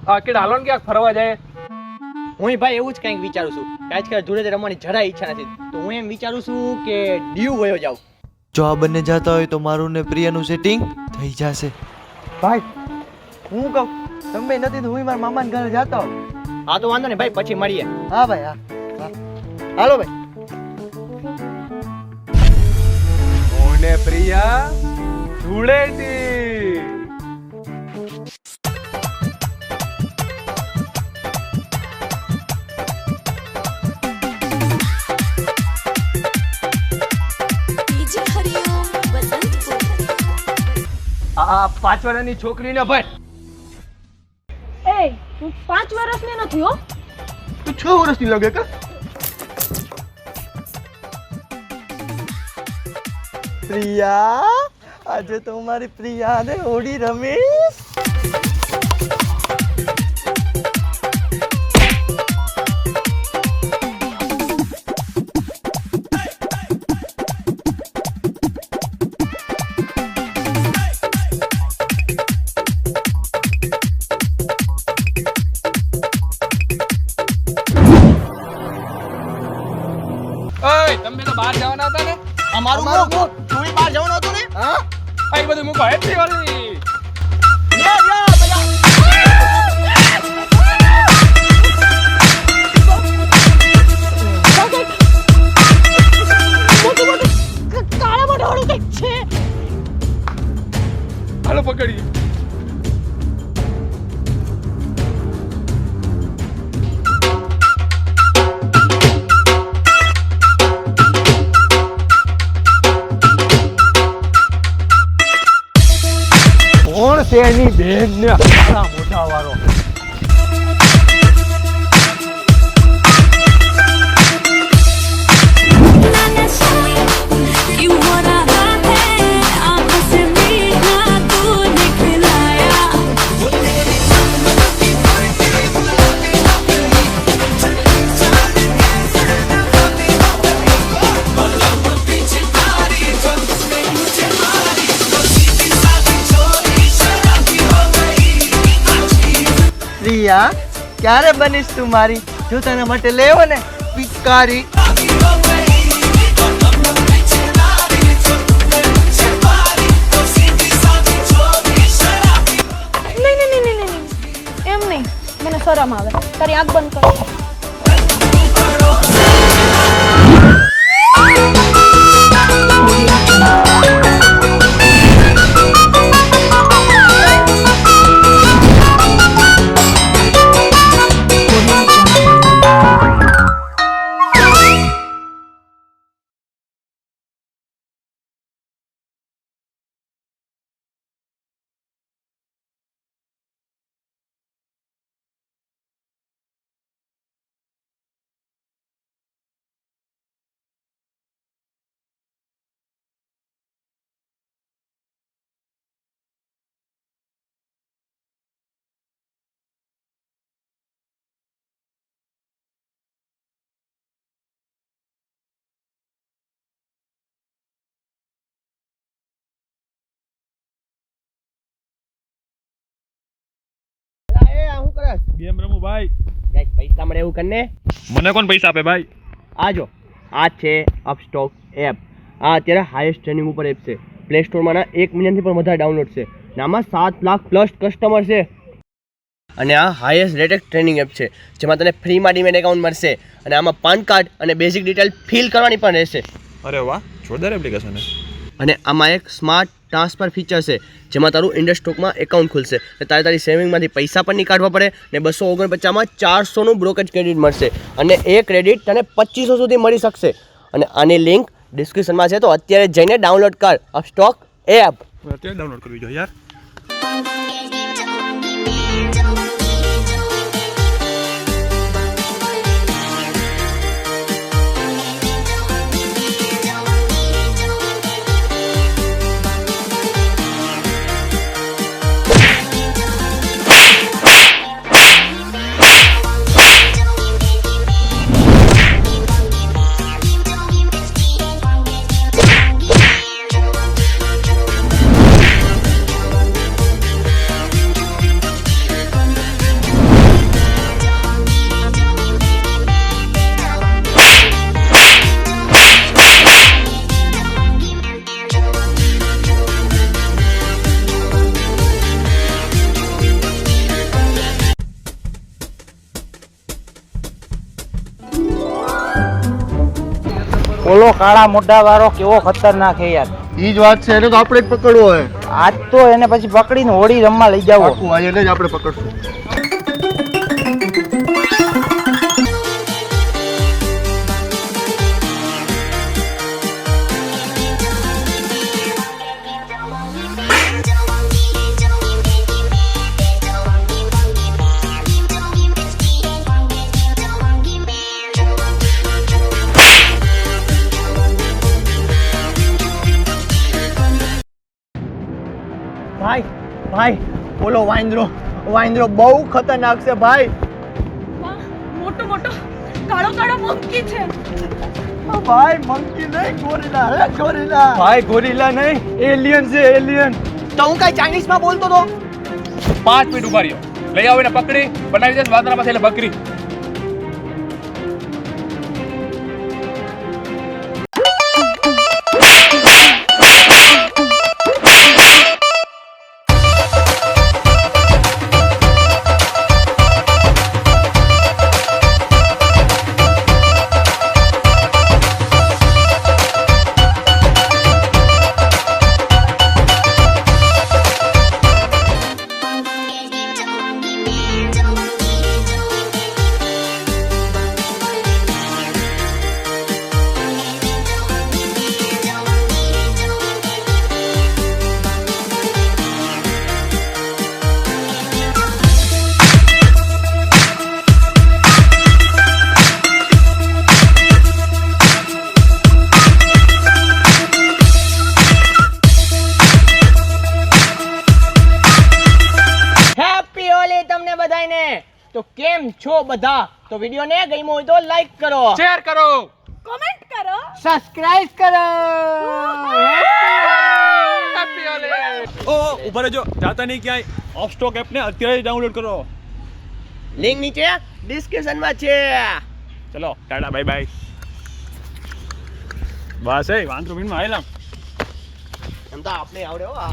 કે હાલો ને ક્યાંક ફરવા જાય. હું ભાઈ એવું જ કંઈક વિચારું છું કે આજકાલ ધૂળેટી રમવાની જરાય ઈચ્છા નથી, તો હું એમ વિચારું છું કે દીવ વયો જાઉં. જો આ બંને જતા હોય તો મારું ને પ્રિયાનું સેટિંગ થઈ જશે. ભાઈ હું કહું તમે નથી તો હું મારા મામાના ઘરે જતો. હા તો વાંધો ને ભાઈ, પછી મળીએ. હા ભાઈ હા હાલો ભાઈ. ઓને પ્રિયા ધૂળેટી. આ 5 વર્ષની છોકરીને ભાઈ. એ હું 5 વર્ષની નથી હો. તું 6 વર્ષની લાગે કે? પ્રિયા આજે તો મારી પ્રિયા ને હોળી રમીશ. તમે તો બહાર જવાના હતા ને? અમારું મૂક, તું બહાર જવાનું હતું ને? હા આ બધું મૂકો હેઠી વાળી. કાળા મોઢાવાળું કંઈક છે. હાલો પકડી. કોણ છે એની બેન ને કાળા મોઢા વાળો? પ્રિયા ક્યારે બનીશ તું મારી? જો તને માટે લેવો ને પિચકારી. નહીં એમ નહીં, મને શરમ આવે. તારી આંખ બંધ કર. ગેમ રમું ભાઈ. કંઈક પૈસા મળે એવું કરને. મને કોણ પૈસા આપે ભાઈ? આ જો આ છે અપસ્ટોક એપ. આ અત્યારે હાઈએસ્ટ ટ્રેનિંગ ઉપર એપ છે. પ્લે સ્ટોરમાં 1 મિલિયનથી પણ વધારે ડાઉનલોડ છે. અને આમાં 7 લાખ પ્લસ કસ્ટમર છે. અને આ હાઈએસ્ટ રેટેડ ટ્રેનિંગ એપ છે જેમાં તને ફ્રીમાં ડીમેટ એકાઉન્ટ મળશે. અને આમાં પાન કાર્ડ અને બેઝિક ડિટેલ ફિલ કરવાની પણ રહેશે. અરે વાહ, જોરદાર એપ્લિકેશન છે. અને આમાં એક સ્માર્ટ ટ્રાન્સફર ફીચર છે જેમાં તારું ઇન્ડસ સ્ટોકમાં એકાઉન્ટ ખુલશે. તારે તારી સેવિંગમાંથી પૈસા પણ નહીં કાઢવા પડે. ને 249માં 400નું બ્રોકરેજ ક્રેડિટ મળશે. અને એ ક્રેડિટ તને 2500 સુધી મળી શકશે. અને આની લિંક ડિસ્ક્રિપ્શનમાં છે, તો અત્યારે જઈને ડાઉનલોડ કર અપસ્ટોક એપ. અત્યારે ડાઉનલોડ કરવી જોઈએ યાર. ઓલો કાળા મોઢા વાળો કેવો ખતરનાક છે યાર. ઈ જ વાત છે, એને તો આપણે જ પકડવો હોય. આજ તો એને પછી પકડીને હોળી રમવા લઈ જાવો. પાક્કું, આજે એને જ આપણે પકડશું. ભાઈ ભાઈ બોલો વાંદરો બહુ ખતરનાક છે ભાઈ. મોટો મોટો કાળો કાળો મંકી છે. ભાઈ મંકી નહીં, ગોરીલા હે, ગોરીલા. ભાઈ ગોરીલા નહીં, એલિયન છે એલિયન. તો હું કઈ ચાઇનીઝ માં બોલતો તો. 5 મિનિટ ઉભા રહ્યો, લઈ આવો એને પકડી, બનાવી દે વાંદરા પાસે એટલે બકરી. હેપી હોલી તમને બધાને. તો કેમ છો બધા? તો વિડિયો ને ગમ્યો હોય તો લાઈક કરો, શેર કરો, કમેન્ટ કરો. સબસ્ક્રાઇબ કરો. હેપી હોલી. ઓ ઉભા રહેજો, જાતા નહીં ક્યાંય. ઓફસ્ટોક એપને અત્યારે ડાઉનલોડ કરો. લિંક નીચે ડિસ્ક્રિપ્શનમાં છે. ચલો ટાટા બાય બાય. બસ એ વાંદરો ભીનમાં આવેલા. એમ તો આપણે આવડે હો.